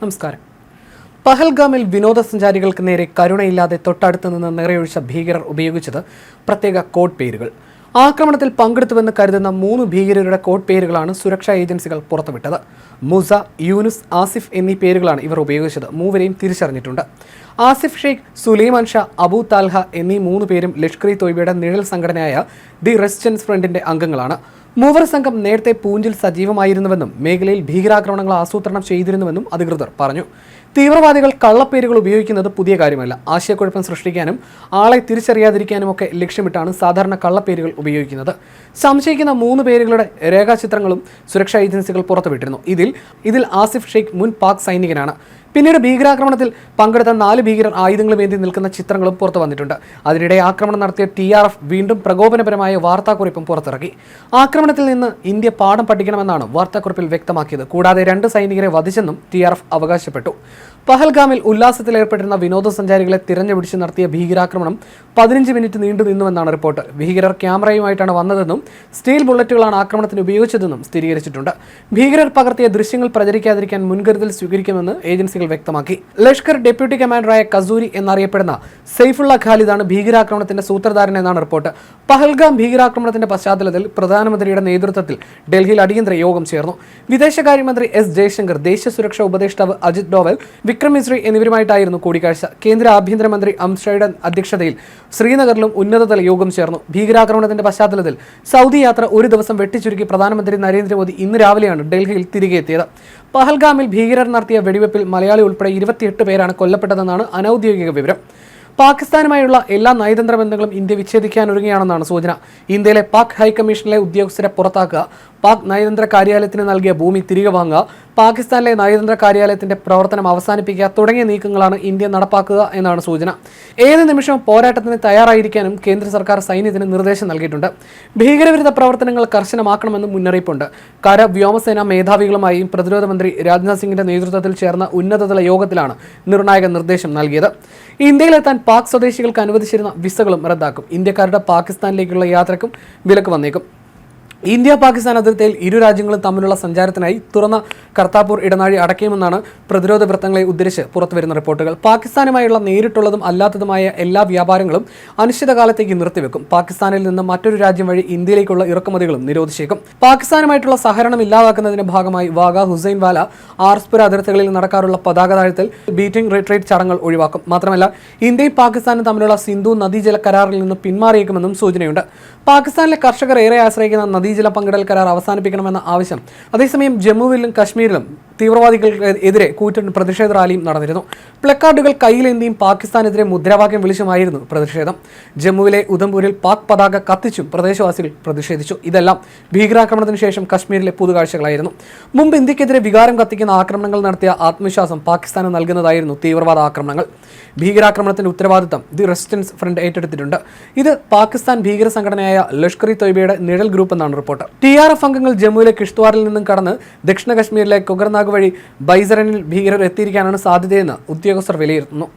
നമസ്കാരം. പഹൽഗാമിൽ വിനോദസഞ്ചാരികൾക്ക് നേരെ കരുണയില്ലാതെ തൊട്ടടുത്ത് നിന്ന് നിറയൊഴിച്ച ഭീകരർ ഉപയോഗിച്ചത് പ്രത്യേക കോഡ് പേരുകൾ. ആക്രമണത്തിൽ പങ്കെടുത്തുവെന്ന് കരുതുന്ന 3 ഭീകരരുടെ കോഡ് പേരുകളാണ് സുരക്ഷാ ഏജൻസികൾ പുറത്തുവിട്ടത്. മുസ, യൂനുസ്, ആസിഫ് എന്നീ പേരുകളാണ് ഇവർ ഉപയോഗിച്ചത്. മൂവരെയും തിരിച്ചറിഞ്ഞിട്ടുണ്ട്. ആസിഫ് ഷെയ്ഖ്, സുലൈമാൻ ഷാ, അബു താൽഹ എന്നീ 3 പേരും ലഷ്കർ-ഇ-തോയ്ബയുടെ നിഴൽ സംഘടനയായ ദി റെസിസ്റ്റൻസ് ഫ്രണ്ടിന്റെ അംഗങ്ങളാണ്. മൂവർ സംഘം നേരത്തെ പൂഞ്ചിൽ സജീവമായിരുന്നുവെന്നും മേഖലയിൽ ഭീകരാക്രമണങ്ങൾ ആസൂത്രണം ചെയ്തിരുന്നുവെന്നും അധികൃതർ പറഞ്ഞു. തീവ്രവാദികൾ കള്ളപ്പേരുകൾ ഉപയോഗിക്കുന്നത് പുതിയ കാര്യമല്ല. ആശയക്കുഴപ്പം സൃഷ്ടിക്കാനും ആളെ തിരിച്ചറിയാതിരിക്കാനുമൊക്കെ ലക്ഷ്യമിട്ടാണ് സാധാരണ കള്ളപ്പേരുകൾ ഉപയോഗിക്കുന്നത്. സംശയിക്കുന്ന 3 പേരുകളുടെ രേഖാചിത്രങ്ങളും സുരക്ഷാ ഏജൻസികൾ പുറത്തുവിട്ടിരുന്നു. ഇതിൽ ആസിഫ് ഷെയ്ഖ് മുൻ പാക് സൈനികനാണ്. പിന്നീട് ഭീകരാക്രമണത്തിൽ പങ്കെടുത്ത 4 ഭീകരർ ആയുധങ്ങളുമേന്തി നിൽക്കുന്ന ചിത്രങ്ങളും പുറത്തു വന്നിട്ടുണ്ട്. അതിനിടെ ആക്രമണം നടത്തിയ TRF വീണ്ടും പ്രകോപനപരമായ വാർത്താക്കുറിപ്പും പുറത്തിറക്കി. ആക്രമണത്തിൽ നിന്ന് ഇന്ത്യ പാഠം പഠിക്കണമെന്നാണ് വാർത്താക്കുറിപ്പിൽ വ്യക്തമാക്കിയത്. കൂടാതെ 2 സൈനികരെ വധിച്ചെന്നും TRF അവകാശപ്പെട്ടു. പഹൽഗാമിൽ ഉല്ലാസത്തിലേർപ്പെട്ടിരുന്ന വിനോദസഞ്ചാരികളെ തിരഞ്ഞുപിടിച്ച് നടത്തിയ ഭീകരാക്രമണം 15 മിനിറ്റ് നീണ്ടു നിന്നുവെന്നാണ് റിപ്പോർട്ട്. ഭീകരർ ക്യാമറയുമായിട്ടാണ് വന്നതെന്നും സ്റ്റീൽ ബുള്ളറ്റുകളാണ് ആക്രമണത്തിന് ഉപയോഗിച്ചതെന്നും സ്ഥിരീകരിച്ചിട്ടുണ്ട്. ഭീകരർ പകർത്തിയ ദൃശ്യങ്ങൾ പ്രചരിക്കാതിരിക്കാൻ മുൻകരുതൽ സ്വീകരിക്കുമെന്ന് ഏജൻസികൾ വ്യക്തമാക്കി. ലഷ്കർ ഡെപ്യൂട്ടി കമാൻഡറായ കസൂരി എന്നറിയപ്പെടുന്ന സെയ്ഫുള്ള ഖാലിദാണ് ഭീകരാക്രമണത്തിന്റെ സൂത്രധാരൻ എന്നാണ് റിപ്പോർട്ട്. പഹൽഗാം ഭീകരാക്രമണത്തിന്റെ പശ്ചാത്തലത്തിൽ പ്രധാനമന്ത്രിയുടെ നേതൃത്വത്തിൽ ഡൽഹിയിൽ അടിയന്തര യോഗം ചേർന്നു. വിദേശകാര്യമന്ത്രി S ജയശങ്കർ, ദേശീയ സുരക്ഷാ ഉപദേഷ്ടാവ് അജിത് ഡോവൽ, വിക്രം മിശ്രി എന്നിവരുമായിട്ടായിരുന്നു കൂടിക്കാഴ്ച. കേന്ദ്ര ആഭ്യന്തരമന്ത്രി അമിത് ഷായുടെ അധ്യക്ഷതയിൽ ശ്രീനഗറിലും ഉന്നതതല യോഗം ചേർന്നു. ഭീകരാക്രമണത്തിന്റെ പശ്ചാത്തലത്തിൽ സൗദി യാത്ര ഒരു ദിവസം വെട്ടിച്ചുരുക്കി പ്രധാനമന്ത്രി നരേന്ദ്രമോദി ഇന്ന് രാവിലെയാണ് ഡൽഹിയിൽ തിരികെ എത്തിയത്. പഹൽഗാമിൽ ഭീകരർ നടത്തിയ വെടിവെപ്പിൽ മലയാളി ഉൾപ്പെടെ 28 പേരാണ് കൊല്ലപ്പെട്ടതെന്നാണ് അനൌദ്യോഗിക വിവരം. പാകിസ്ഥാനുമായുള്ള എല്ലാ നയതന്ത്ര ബന്ധങ്ങളും ഇന്ത്യ വിച്ഛേദിക്കാനൊരുങ്ങുകയാണെന്നാണ് സൂചന. ഇന്ത്യയിലെ പാക് ഹൈക്കമ്മീഷനിലെ ഉദ്യോഗസ്ഥരെ പുറത്താക്കുക, പാക് നയതന്ത്ര കാര്യാലയത്തിന് നൽകിയ ഭൂമി തിരികെ വാങ്ങുക, പാകിസ്ഥാനിലെ നയതന്ത്ര കാര്യാലയത്തിന്റെ പ്രവർത്തനം അവസാനിപ്പിക്കുക തുടങ്ങിയ നീക്കങ്ങളാണ് ഇന്ത്യ നടപ്പാക്കുക എന്നാണ് സൂചന. ഏത് നിമിഷവും പോരാട്ടത്തിന് തയ്യാറായിരിക്കാനും കേന്ദ്ര സർക്കാർ സൈന്യത്തിന് നിർദ്ദേശം നൽകിയിട്ടുണ്ട്. ഭീകരവിരുദ്ധ പ്രവർത്തനങ്ങൾ കർശനമാക്കണമെന്നും മുന്നറിയിപ്പുണ്ട്. കര വ്യോമസേനാ മേധാവികളുമായും പ്രതിരോധ മന്ത്രി രാജ്നാഥ് സിംഗിന്റെ നേതൃത്വത്തിൽ ചേർന്ന ഉന്നതതല യോഗത്തിലാണ് നിർണായക നിർദ്ദേശം നൽകിയത്. ഇന്ത്യയിലെത്താൻ പാക് സ്വദേശികൾക്ക് അനുവദിച്ചിരുന്ന വിസകളും റദ്ദാക്കും. ഇന്ത്യക്കാരുടെ പാകിസ്ഥാനിലേക്കുള്ള യാത്രയ്ക്കും വിലക്ക് വന്നേക്കും. ഇന്ത്യ പാകിസ്ഥാൻ അതിർത്തിയിൽ ഇരു രാജ്യങ്ങളും തമ്മിലുള്ള സഞ്ചാരത്തിനായി തുറന്ന കർത്താപൂർ ഇടനാഴി അടയ്ക്കുമെന്നാണ് പ്രതിരോധ വൃത്തങ്ങളെ ഉദ്ധരിച്ച് പുറത്തുവരുന്ന റിപ്പോർട്ടുകൾ. പാകിസ്ഥാനുമായുള്ള നേരിട്ടുള്ളതും അല്ലാത്തതുമായ എല്ലാ വ്യാപാരങ്ങളും അനിശ്ചിതകാലത്തേക്ക് നിർത്തിവെക്കും. പാകിസ്ഥാനിൽ നിന്ന് മറ്റൊരു രാജ്യം വഴി ഇന്ത്യയിലേക്കുള്ള ഇറക്കുമതികളും നിരോധിച്ചേക്കും. പാകിസ്ഥാനുമായിട്ടുള്ള സഹകരണം ഇല്ലാതാക്കുന്നതിന്റെ ഭാഗമായി വാഗ, ഹുസൈൻവാല, ആർസ്പുര അതിർത്തികളിൽ നടക്കാറുള്ള പതാക താഴ്ത്തൽ, ബീറ്റിംഗ് റിട്രീറ്റ് ചടങ്ങുകൾ ഒഴിവാക്കും. മാത്രമല്ല, ഇന്ത്യയും പാകിസ്ഥാനും തമ്മിലുള്ള സിന്ധു നദീജല കരാറിൽ നിന്ന് പിന്മാറിയേക്കുമെന്നും സൂചനയുണ്ട്. പാകിസ്ഥാനിലെ കർഷകർ ഏറെ ആശ്രയിക്കുന്ന നദീജല പങ്കിടൽ കരാർ അവസാനിപ്പിക്കണമെന്ന ആവശ്യം. അതേസമയം ജമ്മുവിലും കശ്മീരിലും തീവ്രവാദികൾക്കെതിരെ കൂറ്റൻ പ്രതിഷേധ റാലിയും നടന്നിരുന്നു. പ്ലക്കാർഡുകൾ കയ്യിലേന്തിയും പാകിസ്ഥാനെതിരെ മുദ്രാവാക്യം വിളിച്ചുമായിരുന്നു പ്രതിഷേധം. ജമ്മുവിലെ ഉധംപൂരിൽ പാക് പതാക കത്തിച്ചും പ്രദേശവാസികൾ പ്രതിഷേധിച്ചു. ഇതെല്ലാം ഭീകരാക്രമണത്തിന് ശേഷം കശ്മീരിലെ പുതുകാഴ്ചകളായിരുന്നു. മുമ്പ് ഇന്ത്യക്കെതിരെ വികാരം കത്തിക്കുന്ന ആക്രമണങ്ങൾ നടത്തിയ ആത്മവിശ്വാസം പാകിസ്ഥാന് നൽകുന്നതായിരുന്നു തീവ്രവാദ ആക്രമണങ്ങൾ. ഭീകരാക്രമണത്തിന്റെ ഉത്തരവാദിത്തം ദി റെസിസ്റ്റൻസ് ഫ്രണ്ട് ഏറ്റെടുത്തിട്ടുണ്ട്. ഇത് പാകിസ്ഥാൻ ഭീകര സംഘടനയായ ലഷ്കർ-ഇ-തോയ്ബയുടെ നിഴൽ ഗ്രൂപ്പ് എന്നാണ് റിപ്പോർട്ട്. TRF അംഗങ്ങൾ ജമ്മുവിലെ കിഷ്ത്വാറിൽ നിന്നും കടന്ന് ദക്ഷിണ കശ്മീരിലെ കൊഗർനാഗ് വഴി ബൈസറനിൽ ഭീകരർ എത്തിയിരിക്കാനാണ് സാധ്യതയെന്ന് ഉദ്യോഗസ്ഥർ വിലയിരുത്തുന്നു.